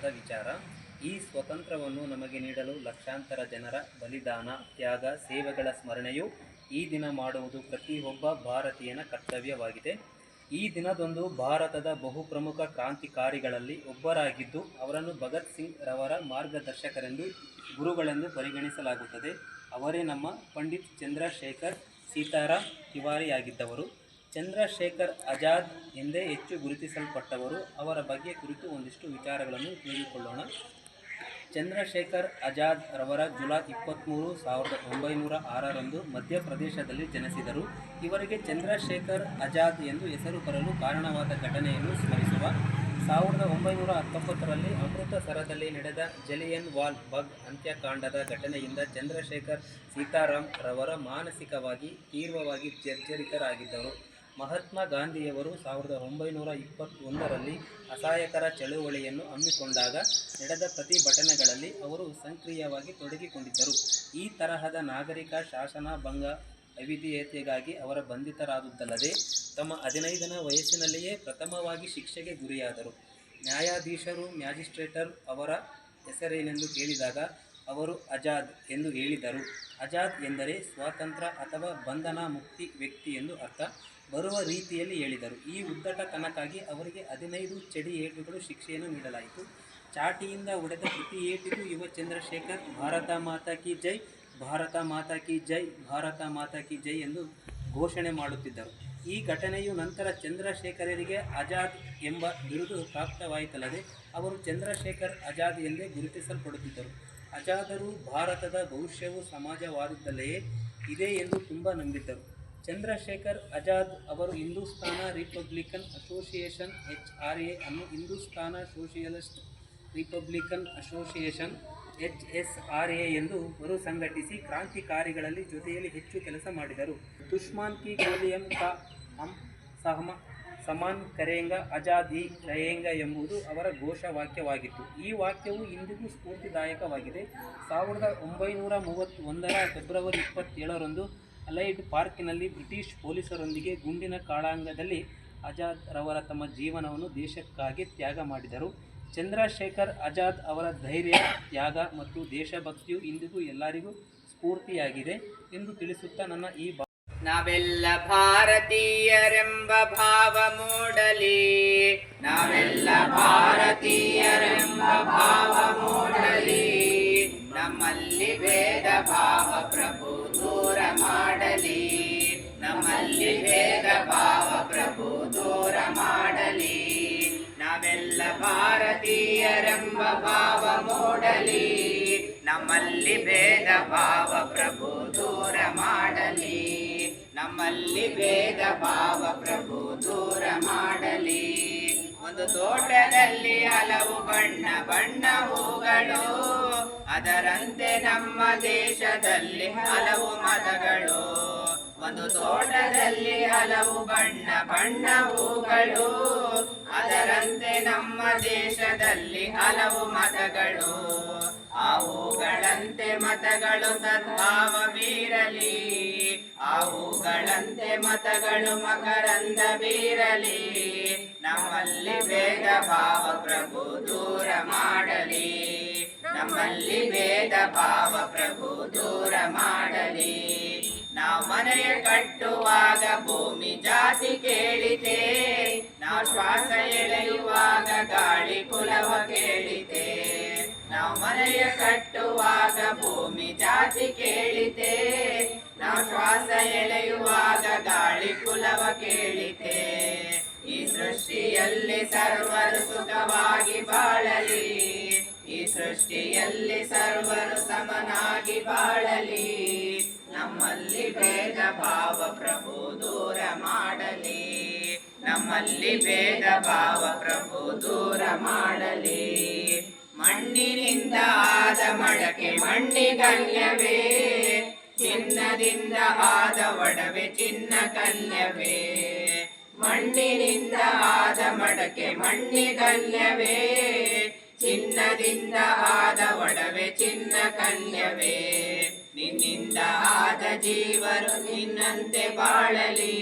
ಸಂತಸದ ವಿಚಾರ. ಈ ಸ್ವಾತಂತ್ರ್ಯವನ್ನು ನಮಗೆ ನೀಡಲು ಲಕ್ಷಾಂತರ ಜನರ ಬಲಿದಾನ, ತ್ಯಾಗ, ಸೇವೆಗಳ ಸ್ಮರಣೆಯು ಈ ದಿನ ಮಾಡುವುದು ಪ್ರತಿಯೊಬ್ಬ ಭಾರತೀಯನ ಕರ್ತವ್ಯವಾಗಿದೆ. ಈ ದಿನದಂದು ಭಾರತದ ಬಹುಪ್ರಮುಖ ಕ್ರಾಂತಿಕಾರಿಗಳಲ್ಲಿ ಒಬ್ಬರಾಗಿದ್ದು ಅವರನ್ನು ಭಗತ್ ಸಿಂಗ್ ರವರ ಮಾರ್ಗದರ್ಶಕರೆಂದು, ಗುರುಗಳೆಂದು ಪರಿಗಣಿಸಲಾಗುತ್ತದೆ. ಅವರೇ ನಮ್ಮ ಪಂಡಿತ್ ಚಂದ್ರಶೇಖರ್ ಸೀತಾರಾಮ್ ತಿವಾರಿಯಾಗಿದ್ದವರು. ಚಂದ್ರಶೇಖರ್ ಆಜಾದ್ ಎಂದೇ ಹೆಚ್ಚು ಗುರುತಿಸಲ್ಪಟ್ಟವರು. ಅವರ ಬಗ್ಗೆ ಕುರಿತು ಒಂದಿಷ್ಟು ವಿಚಾರಗಳನ್ನು ತಿಳಿದುಕೊಳ್ಳೋಣ. ಚಂದ್ರಶೇಖರ್ ಆಜಾದ್ ರವರ ಜುಲೈ 23, 1906 ಮಧ್ಯಪ್ರದೇಶದಲ್ಲಿ ಜನಿಸಿದರು. ಇವರಿಗೆ ಚಂದ್ರಶೇಖರ್ ಆಜಾದ್ ಎಂದು ಹೆಸರು ಬರಲು ಕಾರಣವಾದ ಘಟನೆಯನ್ನು ಸ್ಮರಿಸುವ. 1919ರಲ್ಲಿ ಅಮೃತಸರದಲ್ಲಿ ನಡೆದ ಜಲಿಯನ್ ವಾಲ್ ಬಾಗ್ ಹತ್ಯಾಕಾಂಡದ ಘಟನೆಯಿಂದ ಚಂದ್ರಶೇಖರ್ ಸೀತಾರಾಮ್ ರವರ ಮಾನಸಿಕವಾಗಿ ತೀವ್ರವಾಗಿ ಜರ್ಜರಿತರಾಗಿದ್ದರು. ಮಹಾತ್ಮ ಗಾಂಧಿಯವರು 1921ರಲ್ಲಿ ಅಸಹಾಯಕರ ಚಳುವಳಿಯನ್ನು ಹಮ್ಮಿಕೊಂಡಾಗ ನಡೆದ ಪ್ರತಿಭಟನೆಗಳಲ್ಲಿ ಅವರು ಸಕ್ರಿಯವಾಗಿ ತೊಡಗಿಕೊಂಡಿದ್ದರು. ಈ ತರಹದ ನಾಗರಿಕ ಶಾಸನ ಭಂಗ ಅವಿಧೇಯತೆಗಾಗಿ ಅವರು ಬಂಧಿತರಾದುದಲ್ಲದೆ ತಮ್ಮ 15ನೇ ವಯಸ್ಸಿನಲ್ಲಿಯೇ ಪ್ರಥಮವಾಗಿ ಶಿಕ್ಷೆಗೆ ಗುರಿಯಾದರು. ನ್ಯಾಯಾಧೀಶರು ಮ್ಯಾಜಿಸ್ಟ್ರೇಟರು ಅವರ ಹೆಸರೇನೆಂದು ಕೇಳಿದಾಗ ಅವರು ಆಜಾದ್ ಎಂದು ಹೇಳಿದರು. ಆಜಾದ್ ಎಂದರೆ ಸ್ವಾತಂತ್ರ್ಯ ಅಥವಾ ಬಂಧನ ಮುಕ್ತಿ ವ್ಯಕ್ತಿ ಎಂದು ಅರ್ಥ ಬರುವ ರೀತಿಯಲ್ಲಿ ಹೇಳಿದರು. ಈ ಉದ್ದಟತನಕ್ಕಾಗಿ ಅವರಿಗೆ 15 ಚಡಿ ಏಟುಗಳ ಶಿಕ್ಷೆಯನ್ನು ನೀಡಲಾಯಿತು. ಚಾಟಿಯಿಂದ ಹೊಡೆದ ಪ್ರತಿ ಏಟಿಗೂ ಯುವ ಚಂದ್ರಶೇಖರ್ ಭಾರತ ಮಾತಾ ಕಿ ಜೈ, ಭಾರತ ಮಾತಾ ಕಿ ಜೈ, ಭಾರತ ಮಾತಾ ಕಿ ಜೈ ಎಂದು ಘೋಷಣೆ ಮಾಡುತ್ತಿದ್ದರು. ಈ ಘಟನೆಯು ನಂತರ ಚಂದ್ರಶೇಖರರಿಗೆ ಆಜಾದ್ ಎಂಬ ಬಿರುದು ಪ್ರಾಪ್ತವಾಯಿತಲ್ಲದೆ ಅವರು ಚಂದ್ರಶೇಖರ್ ಆಜಾದ್ ಎಂದೇ ಗುರುತಿಸಲ್ಪಡುತ್ತಿದ್ದರು. ಆಜಾದರು ಭಾರತದ ಭವಿಷ್ಯವು ಸಮಾಜವಾದದಲ್ಲೇ ಇದೆ ಎಂದು ತುಂಬ ನಂಬಿದ್ದರು. ಚಂದ್ರಶೇಖರ್ ಆಜಾದ್ ಅವರು ಹಿಂದೂಸ್ತಾನ ರಿಪಬ್ಲಿಕನ್ ಅಸೋಸಿಯೇಷನ್ HRA ಅನ್ನು Hindustan socialist Republican association HSRA ಎಂದು ಮರುಸಂಘಟಿಸಿ ಕ್ರಾಂತಿಕಾರಿಗಳಲ್ಲಿ ಜೊತೆಯಲ್ಲಿ ಹೆಚ್ಚು ಕೆಲಸ ಮಾಡಿದರು. ದುಶ್ಮನ್ ಕಿ ಗೋಲಿಯಂ ಕಾ ಹಮ್ ಸಮಾನ್ ಕರೇಂಗಾ, ಆಜಾದ್ ಹಿ रहेंगे ಎಂಬುದು ಅವರ ಘೋಷವಾಕ್ಯವಾಗಿತ್ತು. ಈ ವಾಕ್ಯವು ಇಂದಿಗೂ ಸ್ಫೂರ್ತಿದಾಯಕವಾಗಿದೆ. 1931ರ ಫೆಬ್ರವರಿ 27ರಂದು ಅಲೈಡ್ ಪಾರ್ಕ್ನಲ್ಲಿ ಬ್ರಿಟಿಷ್ ಪೊಲೀಸರೊಂದಿಗೆ ಗುಂಡಿನ ಕಾಳಗದಲ್ಲಿ ಆಜಾದ್ ರವರ ತಮ್ಮ ಜೀವನವನ್ನು ದೇಶಕ್ಕಾಗಿ ತ್ಯಾಗ ಮಾಡಿದರು. ಚಂದ್ರಶೇಖರ್ ಆಜಾದ್ ಅವರ ಧೈರ್ಯ, ತ್ಯಾಗ ಮತ್ತು ದೇಶಭಕ್ತಿಯು ಇಂದಿಗೂ ಎಲ್ಲರಿಗೂ ಸ್ಫೂರ್ತಿಯಾಗಿದೆ ಎಂದು ತಿಳಿಸುತ್ತಾ ನನ್ನ ಈ ನಾವೆಲ್ಲ ಭಾರತೀಯರೆಂಬ ಭಾವ ಮೂಡಲಿ, ನಾವೆಲ್ಲ ಭಾರತೀಯರೆಂಬ ಭಾವ ಮೂಡಲಿ, ನಮ್ಮಲ್ಲಿ ಭೇದ ಭಾವ ಪ್ರಭು ದೂರ ಮಾಡಲಿ, ನಮ್ಮಲ್ಲಿ ಭೇದ ಭಾವ ಪ್ರಭು ದೂರ ಮಾಡಲಿ. ನಾವೆಲ್ಲ ಭಾರತೀಯರೆಂಬ ಭಾವ ಮೂಡಲಿ, ನಮ್ಮಲ್ಲಿ ಭೇದ ಭಾವ ಪ್ರಭು ದೂರ ಮಾಡಲಿ, ನಮ್ಮಲ್ಲಿ ಭೇದ ಭಾವ ಪ್ರಭು ದೂರ ಮಾಡಲಿ. ಒಂದು ತೋಟದಲ್ಲಿ ಹಲವು ಬಣ್ಣ ಬಣ್ಣ ಹೂಗಳು, ಅದರಂತೆ ನಮ್ಮ ದೇಶದಲ್ಲಿ ಹಲವು ಮತಗಳು. ಒಂದು ತೋಟದಲ್ಲಿ ಹಲವು ಬಣ್ಣ ಬಣ್ಣ ಹೂಗಳು, ಅದರಂತೆ ನಮ್ಮ ದೇಶದಲ್ಲಿ ಹಲವು ಮತಗಳು. ಆ ಹೂಗಳಂತೆ ಮತಗಳು ಸದ್ಭಾವ ಬೀರಲಿ, ಆ ಹೂಗಳಂತೆ ಮತಗಳು ಮಕರಂದ ಬೀರಲಿ. ನಮ್ಮಲ್ಲಿ ಭೇದ ಭಾವ ಪ್ರಭು ದೂರ ಮಾಡಲಿ, ನಮ್ಮಲ್ಲಿ ಭೇದ ಭಾವ ಪ್ರಭು ದೂರ ಮಾಡಲಿ. ನಾವು ಮನೆಯ ಕಟ್ಟುವಾಗ ಭೂಮಿ ಜಾತಿ ಕೇಳಿತೆ, ನಾವು ಶ್ವಾಸ ಎಳೆಯುವಾಗ ಗಾಳಿ ಕುಲವ ಕೇಳಿತೆ. ನಾವು ಮನೆಯ ಕಟ್ಟುವಾಗ ಭೂಮಿ ಜಾತಿ ಕೇಳಿತೆ, ನಾವು ಶ್ವಾಸ ಎಳೆಯುವಾಗ ಗಾಳಿ ಕುಲವ ಕೇಳಿತೆ. ಈ ಸೃಷ್ಟಿಯಲ್ಲಿ ಸರ್ವರು ಸುಖವಾಗಿ ಬಾಳಲಿ, ಈ ಸೃಷ್ಟಿಯಲ್ಲಿ ಸರ್ವರು ಸಮನಾಗಿ ಬಾಳಲಿ. ನಮ್ಮಲ್ಲಿ ಭೇದ ಭಾವ ಪ್ರಭು ದೂರ ಮಾಡಲಿ, ನಮ್ಮಲ್ಲಿ ಭೇದ ಭಾವ ಪ್ರಭು ದೂರ ಮಾಡಲಿ. ಮಣ್ಣಿನಿಂದ ಆದ ಮಡಕೆ ಮಣ್ಣಿಗಲ್ಯವೇ, ಚಿನ್ನದಿಂದ ಆದ ಒಡವೆ ಚಿನ್ನ ಕಲ್ಯವೇ. ಮಣ್ಣಿನಿಂದ ಆದ ಮಡಕೆ ಮಣ್ಣಿಗಲ್ಯವೇ, ಚಿನ್ನದಿಂದ ಆದ ಒಡವೆ ಚಿನ್ನ ಕಲ್ಯವೇ. ನಿನ್ನಿಂದ ಆದ ಜೀವರು ನಿನ್ನಂತೆ ಬಾಳಲಿ,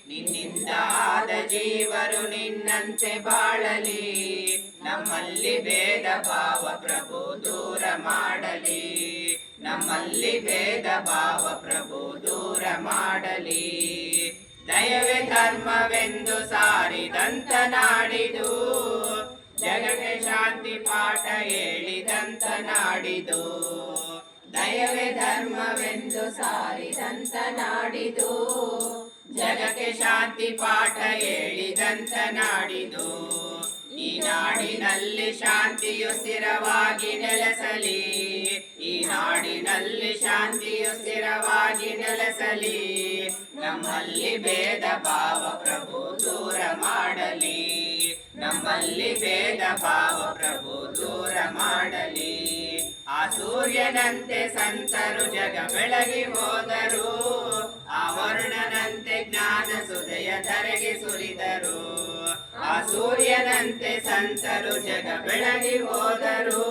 ನಿನ್ನಿಂದ ಆದ ಜೀವರು ನಿನ್ನಂತೆ ಬಾಳಲಿ. ನಮ್ಮಲ್ಲಿ ಭೇದ ಭಾವ ಪ್ರಭು ದೂರ ಮಾಡಲಿ. ನಮ್ಮಲ್ಲಿ ಭೇದ ಭಾವ ಪ್ರಭು ದೂರ ಮಾಡಲಿ. ದಯವೇ ಧರ್ಮವೆಂದು ಸಾರಿದಂತ ನಾಡಿದು, ಜಗಕ್ಕೆ ಶಾಂತಿ ಪಾಠ ಹೇಳಿದಂತ ನಾಡಿದು. ದಯವೇ ಧರ್ಮವೆಂದು ಸಾರಿದಂತ ನಾಡಿದು, ಜಗಕ್ಕೆ ಶಾಂತಿ ಪಾಠ ಹೇಳಿದಂತ ನಾಡಿದು. ಈ ನಾಡಿನಲ್ಲಿ ಶಾಂತಿಯು ಸ್ಥಿರವಾಗಿ ನೆಲೆಸಲಿ. ಈ ನಾಡಿನಲ್ಲಿ ಶಾಂತಿಯು ಸ್ಥಿರವಾಗಿ ನೆಲೆಸಲಿ. ನಮ್ಮಲ್ಲಿ ಭೇದ ಭಾವ ಪ್ರಭು ದೂರ ಮಾಡಲಿ. ನಮ್ಮಲ್ಲಿ ಭೇದ ಭಾವ ಪ್ರಭು ದೂರ ಮಾಡಲಿ. ಆ ಸೂರ್ಯನಂತೆ ಸಂತರು ಜಗ ಬೆಳಗಿ ಹೋದರು, ಆ ವರ್ಣನಂತೆ ಜ್ಞಾನ ಸುದಯ ಧರೆಗೆ ಸುರಿದರು. ಆ ಸೂರ್ಯನಂತೆ ಸಂತರು ಜಗ ಬೆಳಗಿ ಹೋದರು,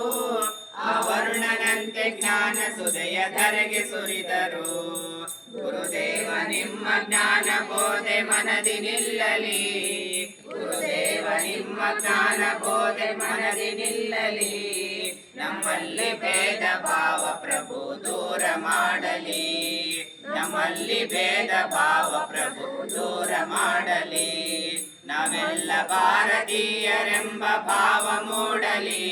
ಆ ವರ್ಣನಂತೆ ಜ್ಞಾನ ಸುದಯ ಧರೆಗೆ ಸುರಿದರು. ಗುರುದೇವ ನಿಮ್ಮ ಜ್ಞಾನ ಬೋಧೆ ಮನದಿ ನಿಲ್ಲಲಿ. ಗುರುದೇವ ನಿಮ್ಮ ಜ್ಞಾನ ಬೋಧೆ ಮನದಿ ನಿಲ್ಲಲಿ. ನಮ್ಮಲ್ಲಿ ಭೇದ ಭಾವ ಪ್ರಭು ದೂರ ಮಾಡಲಿ. ನಮ್ಮಲ್ಲಿ ಭೇದ ಭಾವ ಪ್ರಭು ದೂರ ಮಾಡಲಿ. ನಾವೆಲ್ಲ ಭಾರತೀಯರೆಂಬ ಭಾವ ಮೂಡಲಿ.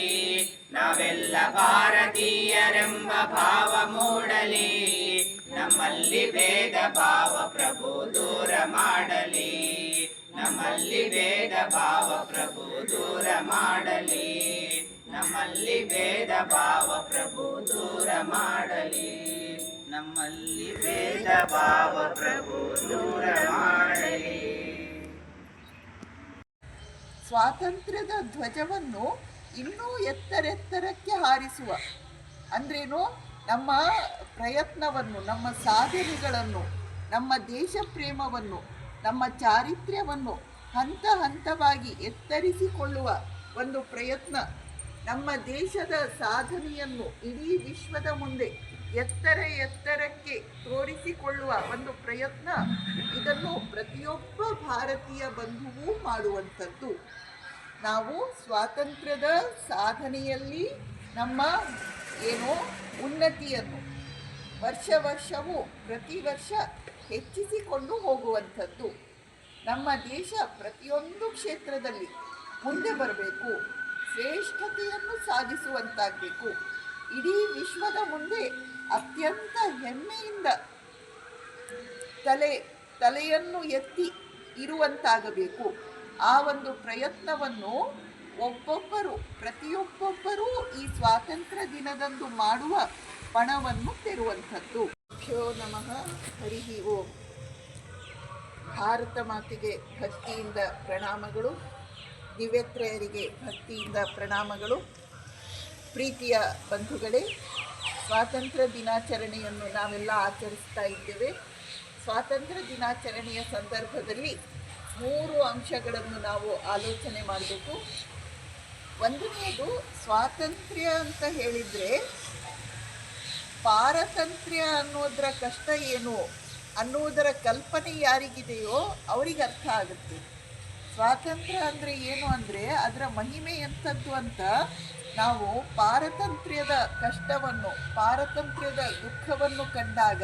ನಾವೆಲ್ಲ ಭಾರತೀಯರೆಂಬ ಭಾವ ಮೂಡಲಿ. ನಮ್ಮಲ್ಲಿ ಭೇದ ಭಾವ ಪ್ರಭು ದೂರ ಮಾಡಲಿ. ನಮ್ಮಲ್ಲಿ ಭೇದ ಭಾವ ಪ್ರಭು ದೂರ ಮಾಡಲಿ. ನಮ್ಮಲ್ಲಿ ಭೇದ ಭಾವ ಪ್ರಭು ದೂರ ಮಾಡಲಿ. ನಮ್ಮಲ್ಲಿ ಭೇದ ಭಾವ ಪ್ರಭು ದೂರ ಮಾಡಲಿ. ಸ್ವಾತಂತ್ರ್ಯದ ಧ್ವಜವನ್ನು ಇನ್ನೂ ಎತ್ತರೆತ್ತರಕ್ಕೆ ಹಾರಿಸುವ ಅಂದ್ರೇನು, ನಮ್ಮ ಪ್ರಯತ್ನವನ್ನು, ನಮ್ಮ ಸಾಧನೆಗಳನ್ನು, ನಮ್ಮ ದೇಶ ಪ್ರೇಮವನ್ನು, ನಮ್ಮ ಚಾರಿತ್ರ್ಯವನ್ನು ಹಂತ ಹಂತವಾಗಿ ಎತ್ತರಿಸಿಕೊಳ್ಳುವ ಒಂದು ಪ್ರಯತ್ನ, ನಮ್ಮ ದೇಶದ ಸಾಧನೆಯನ್ನು ಇಡೀ ವಿಶ್ವದ ಮುಂದೆ ಎತ್ತರಕ್ಕೆ ತೋರಿಸಿಕೊಳ್ಳುವ ಒಂದು ಪ್ರಯತ್ನ. ಇದನ್ನು ಪ್ರತಿಯೊಬ್ಬ ಭಾರತೀಯ ಬಂಧುವೂ ಮಾಡುವಂಥದ್ದು. ನಾವು ಸ್ವಾತಂತ್ರ್ಯದ ಸಾಧನೆಯಲ್ಲಿ ನಮ್ಮ ಉನ್ನತಿಯನ್ನು ವರ್ಷವೂ ಪ್ರತಿ ವರ್ಷ ಹೆಚ್ಚಿಸಿಕೊಂಡು ಹೋಗುವಂಥದ್ದು. ನಮ್ಮ ದೇಶ ಪ್ರತಿಯೊಂದು ಕ್ಷೇತ್ರದಲ್ಲಿ ಮುಂದೆ ಬರಬೇಕು, ಶ್ರೇಷ್ಠತೆಯನ್ನು ಸಾಧಿಸುವಂತಾಗಬೇಕು. ಇಡೀ ವಿಶ್ವದ ಮುಂದೆ ಅತ್ಯಂತ ಹೆಮ್ಮೆಯಿಂದ ತಲೆಯನ್ನು ಎತ್ತಿ ಇರುವಂತಾಗಬೇಕು. ಆ ಒಂದು ಪ್ರಯತ್ನವನ್ನು ಪ್ರತಿಯೊಬ್ಬೊಬ್ಬರೂ ಈ ಸ್ವಾತಂತ್ರ್ಯ ದಿನದಂದು ಮಾಡುವ ಪಣವನ್ನು ತೆರುವಂಥದ್ದು. ಭ್ಯೋ ನಮಃ ಹರಿ ಓಂ. ಭಾರತ ಮಾತೆಗೆ ಭಕ್ತಿಯಿಂದ ಪ್ರಣಾಮಗಳು. ದಿವ್ಯತ್ರಯರಿಗೆ ಭಕ್ತಿಯಿಂದ ಪ್ರಣಾಮಗಳು. ಪ್ರೀತಿಯ ಬಂಧುಗಳೇ, ಸ್ವಾತಂತ್ರ್ಯ ದಿನಾಚರಣೆಯನ್ನು ನಾವೆಲ್ಲ ಆಚರಿಸ್ತಾ ಇದ್ದೇವೆ. ಸ್ವಾತಂತ್ರ್ಯ ದಿನಾಚರಣೆಯ ಸಂದರ್ಭದಲ್ಲಿ 3 ಅಂಶಗಳನ್ನು ನಾವು ಆಲೋಚನೆ ಮಾಡಬೇಕು. ಒಂದನೆಯದು, ಸ್ವಾತಂತ್ರ್ಯ ಅಂತ ಹೇಳಿದರೆ ಪಾರತಂತ್ರ್ಯ ಅನ್ನೋದರ ಕಷ್ಟ ಏನು ಅನ್ನೋದರ ಕಲ್ಪನೆ ಯಾರಿಗಿದೆಯೋ ಅವರಿಗೆ ಅರ್ಥ ಆಗುತ್ತೆ. ಸ್ವಾತಂತ್ರ್ಯ ಅಂದರೆ ಏನು ಅಂದರೆ ಅದರ ಮಹಿಮೆ ಎಂಥದ್ದು ಅಂತ ನಾವು ಪಾರತಂತ್ರ್ಯದ ಕಷ್ಟವನ್ನು, ಪಾರತಂತ್ರ್ಯದ ದುಃಖವನ್ನು ಕಂಡಾಗ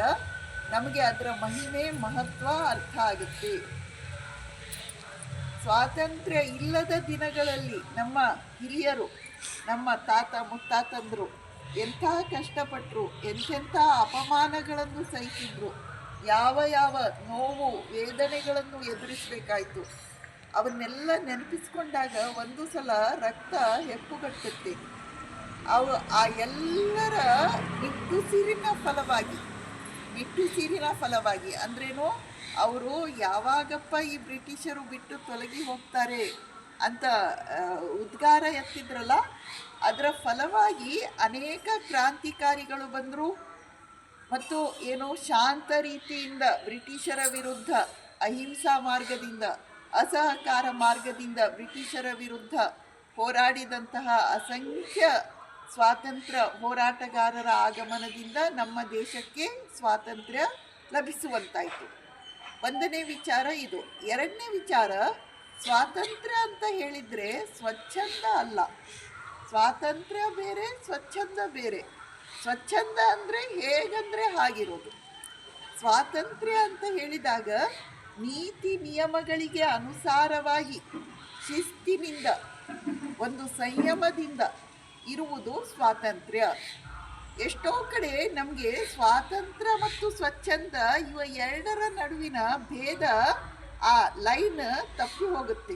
ನಮಗೆ ಅದರ ಮಹಿಮೆ, ಮಹತ್ವ ಅರ್ಥ ಆಗುತ್ತೆ. ಸ್ವಾತಂತ್ರ್ಯ ಇಲ್ಲದ ದಿನಗಳಲ್ಲಿ ನಮ್ಮ ಹಿರಿಯರು, ನಮ್ಮ ತಾತ ಮುತ್ತಾತಂದರು ಎಂಥ ಕಷ್ಟಪಟ್ಟರು, ಎಂತೆಂಥ ಅಪಮಾನಗಳನ್ನು ಸಹಿಸಿದ್ರು, ಯಾವ ನೋವು ವೇದನೆಗಳನ್ನು ಎದುರಿಸಬೇಕಾಯಿತು. ಅವನ್ನೆಲ್ಲ ನೆನಪಿಸ್ಕೊಂಡಾಗ ಒಂದು ಸಲ ರಕ್ತ ಹೆಪ್ಪುಗಟ್ಟುತ್ತೆ. ಆ ಎಲ್ಲರ ನಿಟ್ಟುಸಿರಿನ ಫಲವಾಗಿ ಅಂದ್ರೇನು, ಅವರು ಯಾವಾಗಪ್ಪ ಈ ಬ್ರಿಟಿಷರು ಬಿಟ್ಟು ತೊಲಗಿ ಹೋಗ್ತಾರೆ ಅಂತ ಉದ್ಗಾರ ಎತ್ತಿದ್ರಲ್ಲ, ಅದರ ಫಲವಾಗಿ ಅನೇಕ ಕ್ರಾಂತಿಕಾರಿಗಳು ಬಂದರು. ಮತ್ತು ಶಾಂತ ರೀತಿಯಿಂದ ಬ್ರಿಟಿಷರ ವಿರುದ್ಧ ಅಹಿಂಸಾ ಮಾರ್ಗದಿಂದ, ಅಸಹಕಾರ ಮಾರ್ಗದಿಂದ ಬ್ರಿಟಿಷರ ವಿರುದ್ಧ ಹೋರಾಡಿದಂತಹ ಅಸಂಖ್ಯ ಸ್ವಾತಂತ್ರ್ಯ ಹೋರಾಟಗಾರರ ಆಗಮನದಿಂದ ನಮ್ಮ ದೇಶಕ್ಕೆ ಸ್ವಾತಂತ್ರ್ಯ ಲಭಿಸುವಂತಾಯಿತು. ಒಂದನೇ ವಿಚಾರ ಇದು. ಎರಡನೇ ವಿಚಾರ, ಸ್ವಾತಂತ್ರ್ಯ ಅಂತ ಹೇಳಿದರೆ ಸ್ವಚ್ಛಂದ ಅಲ್ಲ. ಸ್ವಾತಂತ್ರ್ಯ ಬೇರೆ, ಸ್ವಚ್ಛಂದ ಬೇರೆ. ಸ್ವಚ್ಛಂದ ಅಂದರೆ ಹೇಗಂದರೆ ಹಾಗಿರೋದು. ಸ್ವಾತಂತ್ರ್ಯ ಅಂತ ಹೇಳಿದಾಗ ನೀತಿ ನಿಯಮಗಳಿಗೆ ಅನುಸಾರವಾಗಿ ಶಿಸ್ತಿನಿಂದ, ಒಂದು ಸಂಯಮದಿಂದ ಇರುವುದು ಸ್ವಾತಂತ್ರ್ಯ. ಎಷ್ಟೋ ಕಡೆ ನಮಗೆ ಸ್ವಾತಂತ್ರ್ಯ ಮತ್ತು ಸ್ವಚ್ಛಂದ ಇವ ಎರಡರ ನಡುವಿನ ಭೇದ, ಆ ಲೈನ್ ತಪ್ಪಿ ಹೋಗುತ್ತೆ.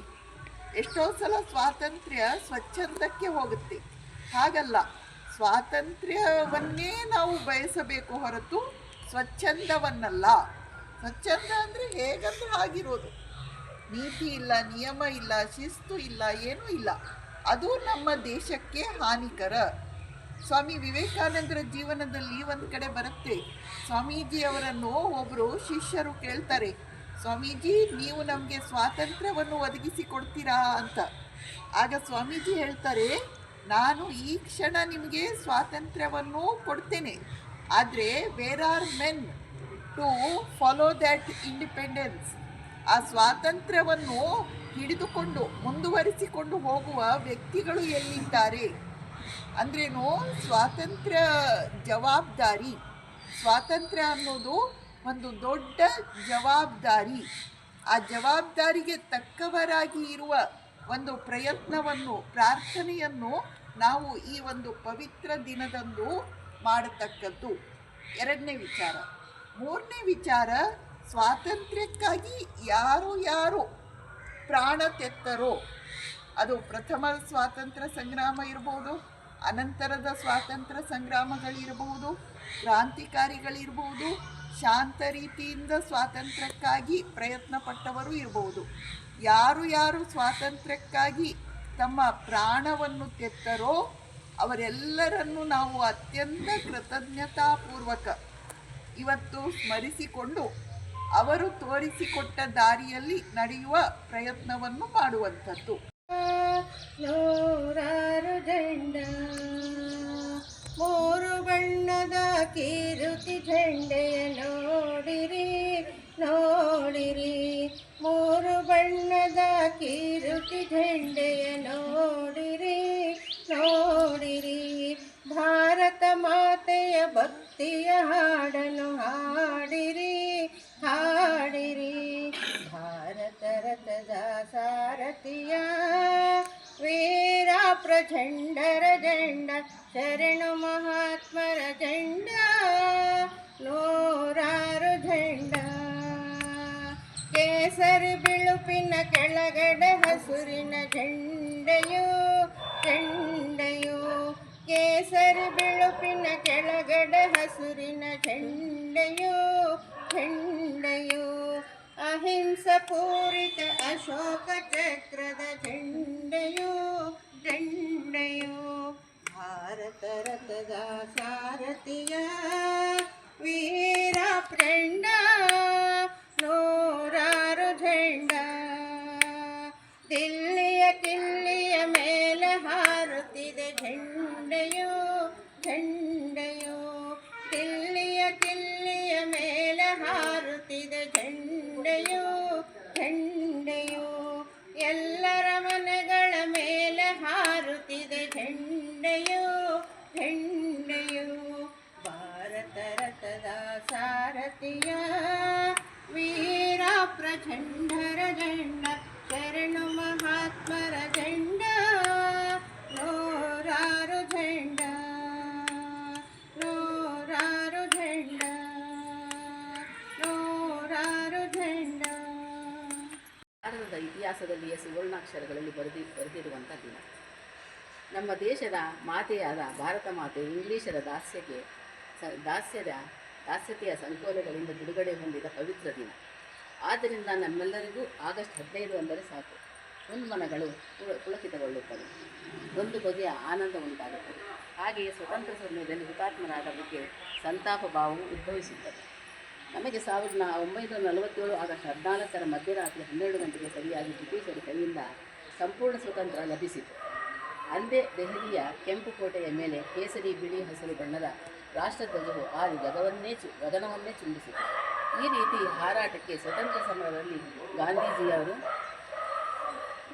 ಎಷ್ಟೋ ಸಲ ಸ್ವಾತಂತ್ರ್ಯ ಸ್ವಚ್ಛಂದಕ್ಕೆ ಹೋಗುತ್ತೆ. ಹಾಗಲ್ಲ, ಸ್ವಾತಂತ್ರ್ಯವನ್ನೇ ನಾವು ಬಯಸಬೇಕು ಹೊರತು ಸ್ವಚ್ಛಂದವನ್ನಲ್ಲ. ಸ್ವಚ್ಛಂದ ಅಂದರೆ ಹೇಗಂದ್ರೆ ಆಗಿರೋದು, ನೀತಿ ಇಲ್ಲ, ನಿಯಮ ಇಲ್ಲ, ಶಿಸ್ತು ಇಲ್ಲ, ಏನೂ ಇಲ್ಲ. ಅದು ನಮ್ಮ ದೇಶಕ್ಕೆ ಹಾನಿಕರ. ಸ್ವಾಮಿ ವಿವೇಕಾನಂದರ ಜೀವನದಲ್ಲಿ ಒಂದು ಕಡೆ ಬರುತ್ತೆ, ಸ್ವಾಮೀಜಿಯವರನ್ನು ಒಬ್ಬರು ಶಿಷ್ಯರು ಕೇಳ್ತಾರೆ, ಸ್ವಾಮೀಜಿ ನೀವು ನಮಗೆ ಸ್ವಾತಂತ್ರ್ಯವನ್ನು ಒದಗಿಸಿಕೊಡ್ತೀರಾ ಅಂತ. ಆಗ ಸ್ವಾಮೀಜಿ ಹೇಳ್ತಾರೆ, ನಾನು ಈ ಕ್ಷಣ ನಿಮಗೆ ಸ್ವಾತಂತ್ರ್ಯವನ್ನು ಕೊಡ್ತೇನೆ, ಆದರೆ where are men to follow that independence. ಆ ಸ್ವಾತಂತ್ರ್ಯವನ್ನು ಹಿಡಿದುಕೊಂಡು ಮುಂದುವರಿಸಿಕೊಂಡು ಹೋಗುವ ವ್ಯಕ್ತಿಗಳು ಎಲ್ಲಿದ್ದಾರೆ ಅಂದ್ರೇನು? ಸ್ವಾತಂತ್ರ್ಯ ಜವಾಬ್ದಾರಿ. ಸ್ವಾತಂತ್ರ್ಯ ಅನ್ನೋದು ಒಂದು ದೊಡ್ಡ ಜವಾಬ್ದಾರಿ. ಆ ಜವಾಬ್ದಾರಿಗೆ ತಕ್ಕವರಾಗಿ ಇರುವ ಒಂದು ಪ್ರಯತ್ನವನ್ನು, ಪ್ರಾರ್ಥನೆಯನ್ನು ನಾವು ಈ ಒಂದು ಪವಿತ್ರ ದಿನದಂದು ಮಾಡತಕ್ಕದ್ದು. ಎರಡನೇ ವಿಚಾರ. ಮೂರನೇ ವಿಚಾರ, ಸ್ವಾತಂತ್ರ್ಯಕ್ಕಾಗಿ ಯಾರು ಪ್ರಾಣ ತೆತ್ತರೋ, ಅದು ಪ್ರಥಮ ಸ್ವಾತಂತ್ರ್ಯ ಸಂಗ್ರಾಮ ಇರಬಹುದು, ಅನಂತರದ ಸ್ವಾತಂತ್ರ್ಯ ಸಂಗ್ರಾಮಗಳಿರಬಹುದು, ಕ್ರಾಂತಿಕಾರಿಗಳಿರಬಹುದು, ಶಾಂತ ರೀತಿಯಿಂದ ಸ್ವಾತಂತ್ರ್ಯಕ್ಕಾಗಿ ಪ್ರಯತ್ನ ಪಟ್ಟವರು ಇರಬಹುದು. ಯಾರು ಸ್ವಾತಂತ್ರ್ಯಕ್ಕಾಗಿ ತಮ್ಮ ಪ್ರಾಣವನ್ನು ತೆತ್ತರೋ ಅವರೆಲ್ಲರನ್ನು ನಾವು ಅತ್ಯಂತ ಕೃತಜ್ಞತಾಪೂರ್ವಕ ಇವತ್ತು ಸ್ಮರಿಸಿಕೊಂಡು ಅವರು ತೋರಿಸಿಕೊಟ್ಟ ದಾರಿಯಲ್ಲಿ ನಡೆಯುವ ಪ್ರಯತ್ನವನ್ನು ಮಾಡುವಂಥದ್ದು. ನೂರಾರು ಜೆಂಡ, ಮೂರು ಬಣ್ಣದ ಕೀರುತಿ ಝಂಡೆಯ ನೋಡಿರಿ ನೋಡಿರಿ, ಮೂರು ಬಣ್ಣದ ಕೀರುತಿ ಝಂಡೆಯ ನೋಡಿರಿ ನೋಡಿರಿ, ಭಾರತ ಮಾತೆಯ ಭಕ್ತಿಯ ಹಾಡನ್ನು ಹಾಡಿರಿ ಹಾಡಿರಿ, ಭಾರತ ರಥದ ಸಾರಥಿಯ ವೀರ ಪ್ರಚಂಡರ ಜೆಂಡ, ಶರಣು ಮಹಾತ್ಮರ ಜೆಂಡ, ನೂರಾರು ಜೆಂಡ, ಕೇಸರಿ ಬಿಳುಪಿನ ಕೆಳಗಡೆ ಹಸುರಿನ ಝಂಡೆಯು ಝಂಡೆಯು, ಕೇಸರಿ ಬಿಳುಪಿನ ಕೆಳಗಡೆ ಹಸುರಿನ ಝಂಡೆಯು ಝಂಡೆಯು, ಅಹಿಂಸ ಪೂರಿತ ಅಶೋಕ ಚಕ್ರದ ಝಂಡೆಯು ಝಂಡೆಯು, ಭಾರತ ರಥದ ಸಾರಥಿಯ ವೀರ ಪ್ರೆಂಡ, ನೂರಾರು ಝಂಡ, ದಿಲ್ಲಿಯ ಕಿಲ್ಲಿಯ ಮೇಲೆ ಹಾರುತ್ತಿದೆ ಝಂಡೆಯು ಝಂಡೆಯು, ದಿಲ್ಲಿಯ ಕಿಲ್ಲಿಯ ಮೇಲೆ ಹಾರುತ್ತಿದೆ ಝಂಡೆಯು ಝಂಡೆಯು, ಎಲ್ಲರ ಮನೆಗಳ ಮೇಲೆ ಹಾರುತ್ತಿದೆ ಝಂಡೆಯು ಝಂಡೆಯು, ಭಾರತ ರಥದ ಸಾರಥಿಯ ವೀರ ಪ್ರಚಂಡರ ಜೆಂಡ, ಶರಣು ಮಹಾತ್ಮರ ಜೆಂಡ, ನೂರಾರು ಜೆಂಡ ನೂರಾರು ಜೆಂಡ ನೂರಾರು ಜೆಂಡ. ಭಾರತದ ಇತಿಹಾಸದಲ್ಲಿಯೇ ಸುವರ್ಣಾಕ್ಷರಗಳಲ್ಲಿ ಬರೆದಿರುವಂಥ ದಿನ. ನಮ್ಮ ದೇಶದ ಮಾತೆಯಾದ ಭಾರತ ಮಾತೆ ಇಂಗ್ಲಿಷರ ದಾಸ್ಯತೆಯ ಸಂಕೋಲೆಗಳಿಂದ ಬಿಡುಗಡೆ ಹೊಂದಿದ ಪವಿತ್ರ ದಿನ. ಆದ್ದರಿಂದ ನಮ್ಮೆಲ್ಲರಿಗೂ ಆಗಸ್ಟ್ 15 ಅಂದರೆ ಸಾಕು, ಮುನ್ಮನಗಳು ಪುಳಕಿತಗೊಳ್ಳುತ್ತವೆ, ಒಂದು ಬಗೆಯ ಆನಂದ ಉಂಟಾಗುತ್ತದೆ. ಹಾಗೆಯೇ ಸ್ವತಂತ್ರ ಸಮಯದಲ್ಲಿ ಹುತಾತ್ಮರಾದ ಬಗ್ಗೆ ಸಂತಾಪ ಭಾವವು ಉದ್ಭವಿಸುತ್ತದೆ. ನಮಗೆ 1947 ಆಗಸ್ಟ್ 14 ಮಧ್ಯರಾತ್ರಿ 12 ಗಂಟೆಗೆ ಸರಿಯಾಗಿ ಬ್ರಿಟಿಷರ ಕೈಯಿಂದ ಸಂಪೂರ್ಣ ಸ್ವತಂತ್ರ ಲಭಿಸಿತು. ಅಂದೇ ದೆಹಲಿಯ ಕೆಂಪು ಕೋಟೆಯ ಮೇಲೆ ಕೇಸರಿ, ಬಿಳಿ, ಹಸಿರು ಬಣ್ಣದ ರಾಷ್ಟ್ರಧ್ವಜವು ಆರಿ ಗಗನವನ್ನೇ ಚುಂಬಿಸಿತು. ಈ ರೀತಿ ಹಾರಾಟಕ್ಕೆ ಸ್ವತಂತ್ರ ಸಮರದಲ್ಲಿ ಗಾಂಧೀಜಿಯವರು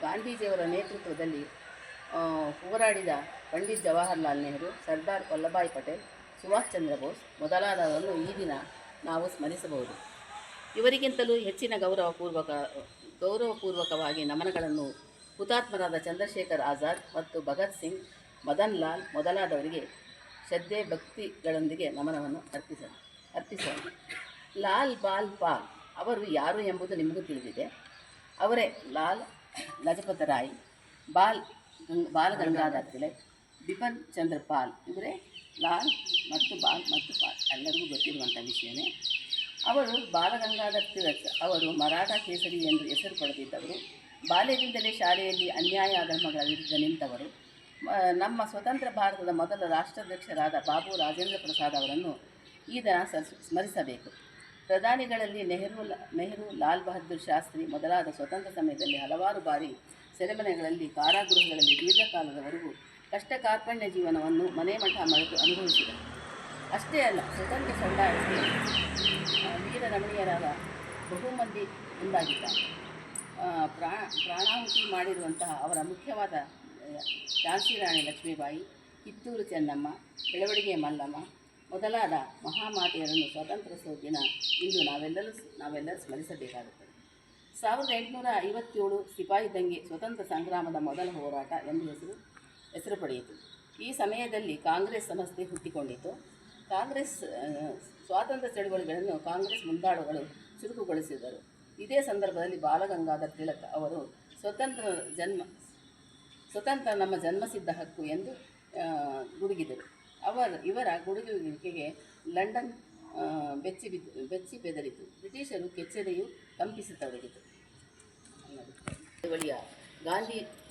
ಗಾಂಧೀಜಿಯವರ ನೇತೃತ್ವದಲ್ಲಿ ಹೋರಾಡಿದ ಪಂಡಿತ್ ಜವಾಹರ್ಲಾಲ್ ನೆಹರು, ಸರ್ದಾರ್ ವಲ್ಲಭಾಯ್ ಪಟೇಲ್, ಸುಭಾಷ್ ಚಂದ್ರ ಬೋಸ್ ಮೊದಲಾದವರನ್ನು ಈ ದಿನ ನಾವು ಸ್ಮರಿಸಬಹುದು. ಇವರಿಗಿಂತಲೂ ಹೆಚ್ಚಿನ ಗೌರವಪೂರ್ವಕವಾಗಿ ನಮನಗಳನ್ನು ಹುತಾತ್ಮರಾದ ಚಂದ್ರಶೇಖರ್ ಆಜಾದ್ ಮತ್ತು ಭಗತ್ ಸಿಂಗ್, ಮದನ್ ಲಾಲ್ ಮೊದಲಾದವರಿಗೆ ಶ್ರದ್ಧೆ ಭಕ್ತಿಗಳೊಂದಿಗೆ ನಮನವನ್ನು ಅರ್ಪಿಸೋಣ. ಲಾಲ್ ಬಾಲ್ ಪಾಲ್ ಅವರು ಯಾರು ಎಂಬುದು ನಿಮಗೂ ತಿಳಿದಿದೆ. ಅವರೇ ಲಾಲ್ ಲಜಪತ್ ರಾಯ್, ಬಾಲ್ ಗಂಗಾಧರ್ ತಿಲಕ್, ಬಿಪಿನ್ ಚಂದ್ರ ಪಾಲ್. ಇವರೇ ಲಾಲ್ ಮತ್ತು ಪಾಲ್ ಎಲ್ಲರಿಗೂ ಗೊತ್ತಿರುವಂಥ ವಿಷಯನೇ. ಅವರು ಬಾಲಗಂಗಾಧರ್ ತಿಲಕ್ ಅವರು ಮರಾಠ ಕೇಸರಿ ಎಂದು ಹೆಸರು ಪಡೆದಿದ್ದವರು. ಬಾಲ್ಯದಿಂದಲೇ ಶಾಲೆಯಲ್ಲಿ ಅನ್ಯಾಯ ಅಧರ್ಮಗಳ ವಿರುದ್ಧ ನಿಂತವರು. ನಮ್ಮ ಸ್ವತಂತ್ರ ಭಾರತದ ಮೊದಲ ರಾಷ್ಟ್ರಾಧ್ಯಕ್ಷರಾದ ಬಾಬು ರಾಜೇಂದ್ರ ಪ್ರಸಾದ್ ಅವರನ್ನು ಈ ದಿನ ಸ್ಮರಿಸಬೇಕು. ಪ್ರಧಾನಿಗಳಲ್ಲಿ ನೆಹರು, ಲಾಲ್ ಬಹದ್ದೂರ್ ಶಾಸ್ತ್ರಿ ಮೊದಲಾದ ಸ್ವತಂತ್ರ ಸಮಯದಲ್ಲಿ ಹಲವಾರು ಬಾರಿ ಸೆರೆಮನೆಗಳಲ್ಲಿ, ಕಾರಾಗೃಹಗಳಲ್ಲಿ ದೀರ್ಘಕಾಲದವರೆಗೂ ಕಷ್ಟ ಕಾರ್ಪಣ್ಯ ಜೀವನವನ್ನು ಮನೆ ಮಠ ಮರೆತು ಅನುಭವಿಸಿದರು. ಅಷ್ಟೇ ಅಲ್ಲ, ಸ್ವತಂತ್ರ ಸಂಧಾನಕ್ಕೆ ವೀರ ರಮಣೀಯರಾದ ಬಹುಮಂದಿ ಮುಂದಾಗಿದ್ದಾರೆ. ಪ್ರಾಣಾಹುತಿ ಮಾಡಿರುವಂತಹ ಅವರ ಮುಖ್ಯವಾದ ಝಾನ್ಸಿ ರಾಣಿ ಲಕ್ಷ್ಮೀಬಾಯಿ, ಕಿತ್ತೂರು ಚೆನ್ನಮ್ಮ, ಬೆಳವಡಿಗೆ ಮಲ್ಲಮ್ಮ ಮೊದಲಾದ ಮಹಾಮಾತೆಯರನ್ನು ಸ್ವಾತಂತ್ರ್ಯೋತ್ಸವ ದಿನ ಇಂದು ನಾವೆಲ್ಲರೂ ಸ್ಮರಿಸಬೇಕಾಗುತ್ತದೆ. 1857 ಸಿಪಾಯಿ ದಂಗೆ ಸ್ವತಂತ್ರ ಸಂಗ್ರಾಮದ ಮೊದಲ ಹೋರಾಟ ಎಂದು ಹೆಸರು ಪಡೆಯಿತು. ಈ ಸಮಯದಲ್ಲಿ ಕಾಂಗ್ರೆಸ್ ಸಂಸ್ಥೆ ಹುಟ್ಟಿಕೊಂಡಿತು. ಕಾಂಗ್ರೆಸ್ ಸ್ವಾತಂತ್ರ್ಯ ಚಳವಳಿಗಳನ್ನು ಕಾಂಗ್ರೆಸ್ ಮುಂದಾಳುಗಳು ಚುರುಕುಗೊಳಿಸಿದರು. ಇದೇ ಸಂದರ್ಭದಲ್ಲಿ ಬಾಲಗಂಗಾಧರ್ ತಿಲಕ್ ಅವರು ಸ್ವತಂತ್ರ ನಮ್ಮ ಜನ್ಮಸಿದ್ಧ ಹಕ್ಕು ಎಂದು ಗುಡುಗಿದರು. ಇವರ ಗುಡುಗುವಿಕೆಗೆ ಲಂಡನ್ ಬೆಚ್ಚಿ ಬೆದರಿತು. ಬ್ರಿಟಿಷರು ಕೆಚ್ಚೆದೆಯು ಕಂಪಿಸತೊಡಗಿತು.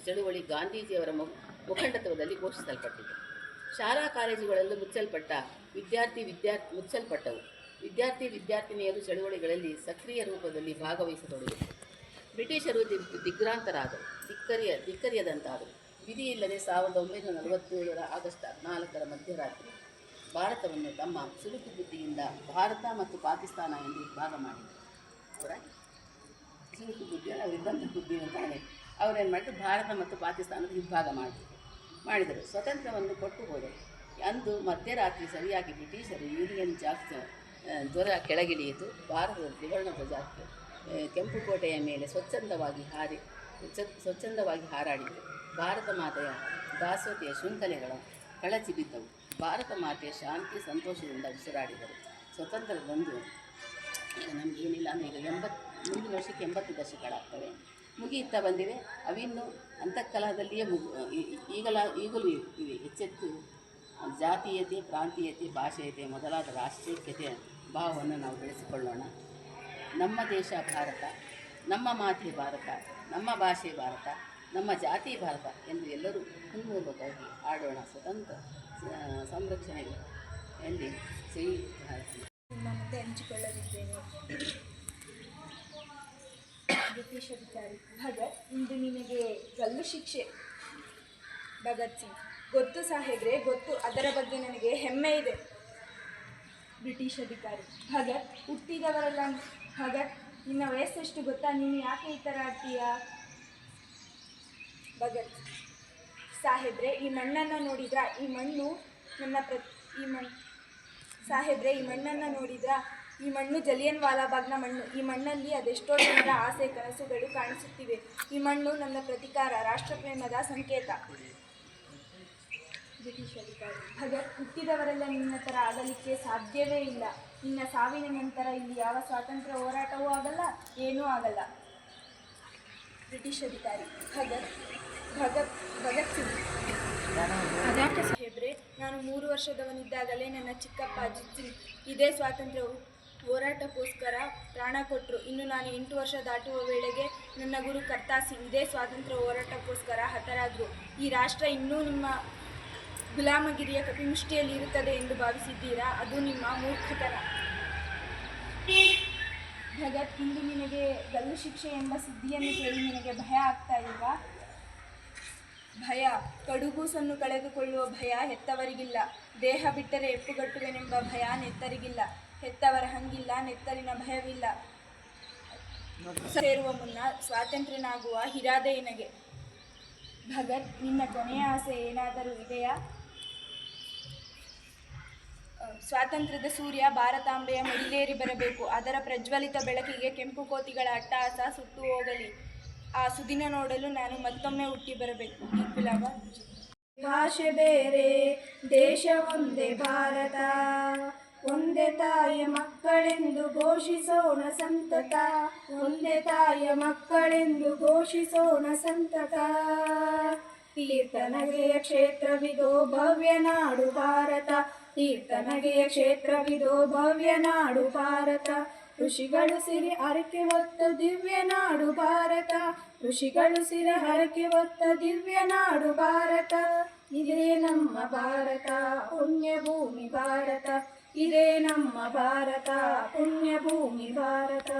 ಚಳುವಳಿ ಗಾಂಧೀಜಿಯವರ ಮುಖಂಡತ್ವದಲ್ಲಿ ಘೋಷಿಸಲ್ಪಟ್ಟಿತು. ಶಾಲಾ ಕಾಲೇಜುಗಳಲ್ಲೂ ಮುಚ್ಚಲ್ಪಟ್ಟವು. ವಿದ್ಯಾರ್ಥಿನಿಯರು ಚಳುವಳಿಗಳಲ್ಲಿ ಸಕ್ರಿಯ ರೂಪದಲ್ಲಿ ಭಾಗವಹಿಸತೊಡಗಿದರು. ಬ್ರಿಟಿಷರು ಧಿಕ್ಕರಿಯದಂತಾದರು. ವಿಧಿಯಿಲ್ಲದೆ 1947 ಆಗಸ್ಟ್ 14 ಮಧ್ಯರಾತ್ರಿ ಭಾರತವನ್ನು ತಮ್ಮ ಸುಲುಕು ಬುದ್ಧಿಯಿಂದ ಭಾರತ ಮತ್ತು ಪಾಕಿಸ್ತಾನ ಎಂದು ವಿಭಾಗ ಮಾಡಿದರು. ಅವರ ಸುಲುಕು ಬುದ್ಧಿ ಅವರಿದ್ದಂಥ ಬುದ್ಧಿ ಅಂತಾನೆ ಅವರೇನು ಮಾಡಿದ್ರು, ಭಾರತ ಮತ್ತು ಪಾಕಿಸ್ತಾನದ ವಿಭಾಗ ಮಾಡಿದರು. ಸ್ವತಂತ್ರವನ್ನು ಕೊಟ್ಟು ಹೋದರು. ಅಂದು ಮಧ್ಯರಾತ್ರಿ ಸರಿಯಾಗಿ ಬ್ರಿಟಿಷರು ಯೂನಿಯನ್ ಜ್ವರ ಕೆಳಗಿಳಿಯಿತು. ಭಾರತದ ತ್ರಿವರ್ಣ ಧ್ವಜ ಕೆಂಪು ಕೋಟೆಯ ಮೇಲೆ ಸ್ವಚ್ಛಂದವಾಗಿ ಹಾರಾಡಿತು. ಭಾರತ ಮಾತೆಯ ದಾಸೋತಿಯ ಶೃಂಖಲೆಗಳ ಕಳಚಿ ಬಿದ್ದವು. ಭಾರತ ಮಾತೆಯ ಶಾಂತಿ ಸಂತೋಷದಿಂದ ಉಸಿರಾಡಿದರು. ಸ್ವಾತಂತ್ರ್ಯದಂದು ಈಗ ನಮಗೇನಿಲ್ಲ ಅಂದರೆ ಈಗ ಮುಂದಿನ ವರ್ಷಕ್ಕೆ 80 ದಶಕಗಳಾಗ್ತವೆ, ಮುಗಿಯುತ್ತಾ ಬಂದಿವೆ. ಅವಿನ್ನೂ ಅಂತಃಕಲಹದಲ್ಲಿಯೇ ಈಗಲೂ ಇವೆ. ಎಚ್ಚೆತ್ತು ಜಾತೀಯತೆ, ಪ್ರಾಂತೀಯತೆ, ಭಾಷೆಯತೆ ಮೊದಲಾದ ರಾಷ್ಟ್ರೀಯತೆಯ ಭಾವವನ್ನು ನಾವು ಬೆಳೆಸಿಕೊಳ್ಳೋಣ. ನಮ್ಮ ದೇಶ ಭಾರತ, ನಮ್ಮ ಮಾತೆ ಭಾರತ, ನಮ್ಮ ಭಾಷೆ ಭಾರತ, ನಮ್ಮ ಜಾತಿ ಭಾರತ ಎಂದು ಎಲ್ಲರೂ ಹುಮ್ಮುಖವಾಗಿ ಆಡೋಣ. ಸ್ವತಂತ್ರ ಸಂರಕ್ಷಣೆಯಲ್ಲಿ ಜೈ ಭಾರತ. ನಿಮ್ಮ ಮುಂದೆ ಹಂಚಿಕೊಳ್ಳಲಿದ್ದೇನೆ. ಬ್ರಿಟಿಷ್ ಅಧಿಕಾರಿ ಭಗತ್, ಇಂದು ನಿನಗೆ ಗಲ್ಲು ಶಿಕ್ಷೆ. ಭಗತ್ ಸಿಂಗ್: ಗೊತ್ತು ಸಾಹೇಬ್ರೆ, ಗೊತ್ತು. ಅದರ ಬಗ್ಗೆ ನನಗೆ ಹೆಮ್ಮೆ ಇದೆ. ಬ್ರಿಟಿಷ್ ಅಧಿಕಾರಿ ಭಗತ್: ಹುಟ್ಟಿದವರೆಲ್ಲ ಭಗತ್, ನಿನ್ನ ವಯಸ್ಸೆಷ್ಟು ಗೊತ್ತಾ? ನೀನು ಯಾಕೆ ಈ ಥರ ಆಡ್ತೀಯಾ? ಭಗತ್: ಸಾಹೇಬ್ರೆ, ಈ ಮಣ್ಣನ್ನು ನೋಡಿದ್ರಾ? ಈ ಮಣ್ಣು ಸಾಹೇಬ್ರೆ, ಈ ಮಣ್ಣನ್ನು ನೋಡಿದ್ರಾ? ಈ ಮಣ್ಣು ಜಲಿಯನ್ ವಾಲಾಬಾಗ್ನ ಮಣ್ಣು. ಈ ಮಣ್ಣಲ್ಲಿ ಅದೆಷ್ಟೋ ಜನರ ಆಸೆ ಕನಸುಗಳು ಕಾಣಿಸುತ್ತಿವೆ. ಈ ಮಣ್ಣು ನನ್ನ ಪ್ರತಿಕಾರ, ರಾಷ್ಟ್ರಪ್ರೇಮದ ಸಂಕೇತ. ಬ್ರಿಟಿಷ್ ಅಧಿಕಾರಿ ಭಗತ್: ಹುಟ್ಟಿದವರೆಲ್ಲ ನಿನ್ನ ಥರ ಆಗಲಿಕ್ಕೆ ಸಾಧ್ಯವೇ ಇಲ್ಲ. ನಿನ್ನ ಸಾವಿನ ನಂತರ ಇಲ್ಲಿ ಯಾವ ಸ್ವಾತಂತ್ರ್ಯ ಹೋರಾಟವೂ ಆಗಲ್ಲ, ಏನೂ ಆಗಲ್ಲ. ಬ್ರಿಟಿಷ್ ಅಧಿಕಾರಿ ಭಗತ್ ಸಿಂಗ್: ಸಾಹೇಬ್ರೆ, ನಾನು 3 ವರ್ಷದವನಿದ್ದಾಗಲೇ ನನ್ನ ಚಿಕ್ಕಪ್ಪ ಅಜಿತ್ ಸಿಂಗ್ ಇದೇ ಸ್ವಾತಂತ್ರ್ಯ ಹೋರಾಟಕ್ಕೋಸ್ಕರ ಪ್ರಾಣ ಕೊಟ್ಟರು. ಇನ್ನು ನಾನು 8 ವರ್ಷ ದಾಟುವ ವೇಳೆಗೆ ನನ್ನ ಗುರು ಕರ್ತಾ ಸಿಂಗ್ ಇದೇ ಸ್ವಾತಂತ್ರ್ಯ ಹೋರಾಟಕ್ಕೋಸ್ಕರ ಹತರಾದರು. ಈ ರಾಷ್ಟ್ರ ಇನ್ನೂ ನಿಮ್ಮ ಗುಲಾಮಗಿರಿಯ ಕಪಿಮುಷ್ಟಿಯಲ್ಲಿ ಇರುತ್ತದೆ ಎಂದು ಭಾವಿಸಿದ್ದೀರಾ? ಅದು ನಿಮ್ಮ ಮೂರ್ಖತನ. ಭಗತ್: ಇಂದು ನಿನಗೆ ಗಲ್ಲು ಶಿಕ್ಷೆ ಎಂಬ ಸುದ್ದಿಯನ್ನು ಕೇಳಿ ನಿನಗೆ ಭಯ ಆಗ್ತಾ ಇಲ್ವಾ? ಭಯ, ಕಡುಗೂಸನ್ನು ಕಳೆದುಕೊಳ್ಳುವ ಭಯ ಹೆತ್ತವರಿಗಿಲ್ಲ. ದೇಹ ಬಿಟ್ಟರೆ ಎಪ್ಪುಗಟ್ಟುವೆನೆಂಬ ಭಯ ನೆತ್ತರಿಗಿಲ್ಲ. ಹೆತ್ತವರ ಹಂಗಿಲ್ಲ, ನೆತ್ತರಿನ ಭಯವಿಲ್ಲ. ಸೇರುವ ಮುನ್ನ ಸ್ವಾತಂತ್ರ್ಯನಾಗುವ ಇರಾದೆ ನಿನಗೆ. ಭಗತ್, ನಿನ್ನ ಕೊನೆಯ ಆಸೆ ಏನಾದರೂ ಇದೆಯಾ? ಸ್ವಾತಂತ್ರ್ಯದ ಸೂರ್ಯ ಭಾರತಾಂಬೆಯ ಮಡಿಲೇರಿ ಬರಬೇಕು. ಅದರ ಪ್ರಜ್ವಲಿತ ಬೆಳಕಿಗೆ ಕೆಂಪು ಕೋತಿಗಳ ಅಟ್ಟಹಾಸ ಸುಟ್ಟು ಹೋಗಲಿ. ಆ ಸುದಿನ ನೋಡಲು ನಾನು ಮತ್ತೊಮ್ಮೆ ಹುಟ್ಟಿ ಬರಬೇಕು. ಭಾಷೆ ಬೇರೆ, ದೇಶ ಒಂದೇ ಭಾರತ, ಒಂದೇ ತಾಯಿಯ ಮಕ್ಕಳೆಂದು ಘೋಷಿಸೋಣ ಸಂತತ, ಒಂದೇ ತಾಯಿಯ ಮಕ್ಕಳೆಂದು ಘೋಷಿಸೋಣ ಸಂತತ. ತೀರ್ಥನಗೆಯ ಕ್ಷೇತ್ರವಿದೋ ಭವ್ಯ ನಾಡು ಭಾರತ, ತೀರ್ಥನಗೆಯ ಕ್ಷೇತ್ರವಿದೋ ಭವ್ಯ ನಾಡು ಭಾರತ. ಋಷಿಗಳು ಸಿರಿ ಹರಕೆ ಹೊತ್ತ ದಿವ್ಯ ನಾಡು ಭಾರತ, ಋಷಿಗಳು ಸಿರಿ ಹರಕೆ ಹೊತ್ತ ದಿವ್ಯ ನಾಡು ಭಾರತ. ಇದೇ ನಮ್ಮ ಭಾರತ ಪುಣ್ಯ ಭೂಮಿ ಭಾರತ, ಇದೇ ನಮ್ಮ ಭಾರತ ಪುಣ್ಯ ಭೂಮಿ ಭಾರತ.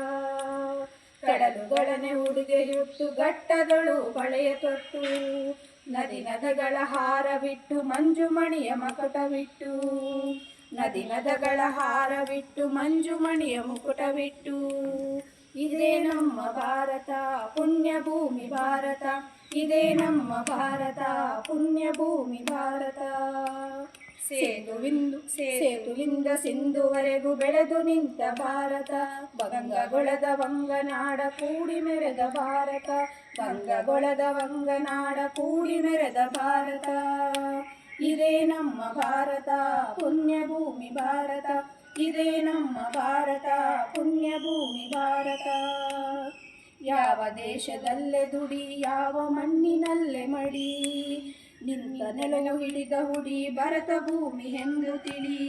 ಕಡಲುಗಳನೆ ಉಡುಗೆಯುಟ್ಟು ಘಟ್ಟದಳು ಬಳೆಯ ತೊಟ್ಟು, ನದಿ ನದಗಳ ಹಾರವಿಟ್ಟು ಮಂಜುಮಣಿಯ ಮಕುಟವಿಟ್ಟು, ನದಿ ನದಗಳ ಹಾರವಿಟ್ಟು ಮಂಜುಮಣಿಯ ಮುಕುಟವಿಟ್ಟು. ಇದೇ ನಮ್ಮ ಭಾರತ ಪುಣ್ಯ ಭೂಮಿ ಭಾರತ, ಇದೇ ನಮ್ಮ ಭಾರತ ಪುಣ್ಯ ಭೂಮಿ ಭಾರತ. ಸೇತುವಿಂದ ಸಿಂಧುವರೆಗೂ ಬೆಳೆದು ನಿಂತ ಭಾರತ, ಬಂಗಗೊಳದ ವಂಗನಾಡ ಕೂಡಿ ಮೆರೆದ ಭಾರತ, ಬಂಗಗೊಳದ ವಂಗನಾಡ ಕೂಡಿ ಮೆರೆದ ಭಾರತ. ಇದೇ ನಮ್ಮ ಭಾರತ ಪುಣ್ಯ ಭೂಮಿ ಭಾರತ, ಇದೇ ನಮ್ಮ ಭಾರತ ಪುಣ್ಯ ಭೂಮಿ ಭಾರತ. ಯಾವ ದೇಶದಲ್ಲೇ ದುಡಿ, ಯಾವ ಮಣ್ಣಿನಲ್ಲೇ ಮಡಿ, ನಿಂತ ನೆಲವು ಹಿಡಿದ ಹುಡಿ ಭರತ ಭೂಮಿ ಎಂದು ತಿಳಿ,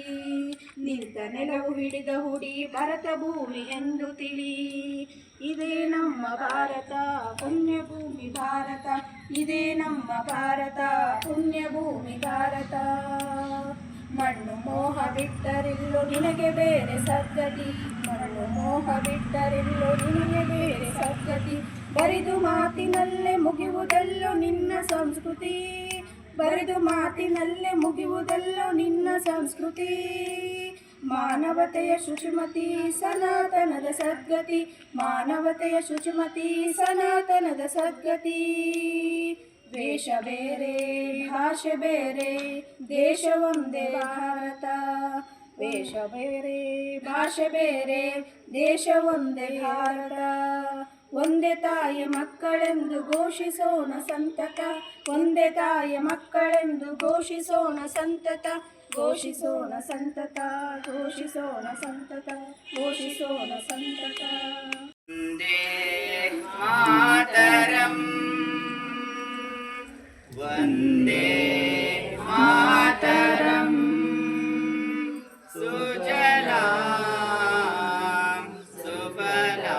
ನಿಂತ ನೆಲವು ಹಿಡಿದ ಹುಡಿ ಭರತ ಭೂಮಿ ಎಂದು ತಿಳಿ. ಇದೇ ನಮ್ಮ ಭಾರತ ಪುಣ್ಯ ಭೂಮಿ ಭಾರತ, ಇದೇ ನಮ್ಮ ಭಾರತ ಪುಣ್ಯ ಭೂಮಿ ಭಾರತ. ಮಣ್ಣು ಮೋಹ ಬಿಟ್ಟರಿಲ್ಲೋ ನಿನಗೆ ಬೇರೆ ಸದ್ಗತಿ, ಮಣ್ಣು ಮೋಹ ಬಿಟ್ಟರಿಲ್ಲೋ ನಿನಗೆ ಬೇರೆ ಸದ್ಗತಿ. ಬರಿದು ಮಾತಿನಲ್ಲೇ ಮುಗಿಯುವುದಲ್ಲೋ ನಿನ್ನ ಸಂಸ್ಕೃತಿ, ಬರಿದು ಮಾತಿನಲ್ಲೇ ಮುಗಿಯುವುದಲ್ಲೋ ನಿನ್ನ ಸಂಸ್ಕೃತಿ. ಮಾನವತೆಯ ಶುಚಿಮತಿ ಸನಾತನದ ಸದ್ಗತಿ, ಮಾನವತೆಯ ಶುಚಿಮತಿ ಸನಾತನದ ಸದ್ಗತಿ. ವೇಷ ಬೇರೆ ಭಾಷೆ ಬೇರೆ, ದೇಶ ಒಂದೇ ಭಾರತ, ವೇಷ ಬೇರೆ ಭಾಷೆ ಬೇರೆ, ದೇಶ ಒಂದೇ ಭಾರತ. ಒಂದೇ ತಾಯಿಯ ಮಕ್ಕಳೆಂದು ಘೋಷಿಸೋಣ ಸಂತತ, ಒಂದೇ ತಾಯಿಯ ಮಕ್ಕಳೆಂದು ಘೋಷಿಸೋಣ ಸಂತತ, ಘೋಷಿಸೋಣ ಸಂತತ, ಘೋಷಿಸೋಣ ಸಂತತ, ಘೋಷಿಸೋಣ ಸಂತತ. ವಂದೇ ಮಾತರಂ, ವಂದೇ ಮಾತರಂ. ಸುಜಲಾಂ ಸುಫಲಾಂ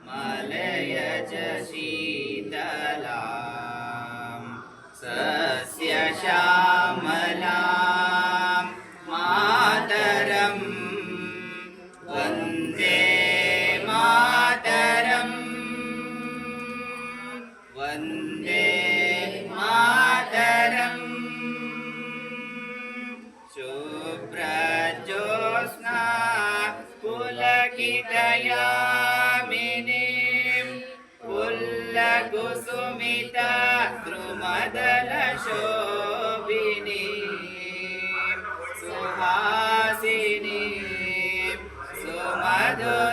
ಮಲಯಜ ಶೀತಲಾಂ ಸಸ್ಯ ಶ್ಯಾಮಲಾಂ ಮಾತರಂ. ವಂದೇ ಮಾತರಂ, ವಂದೇ ಮಾತರಂ. ಶುಭ್ರಜ್ಯೋತ್ಸ್ನಾ ಪುಲಕಿತಯಾಮಿನೀಂ ಪುಲ್ಲಕುಸುಮಿತ ದ್ರುಮದಲ ಶೋಭಿನೀಂ ಸುಹಾಸಿನೀಂ ಸುಮಧುರ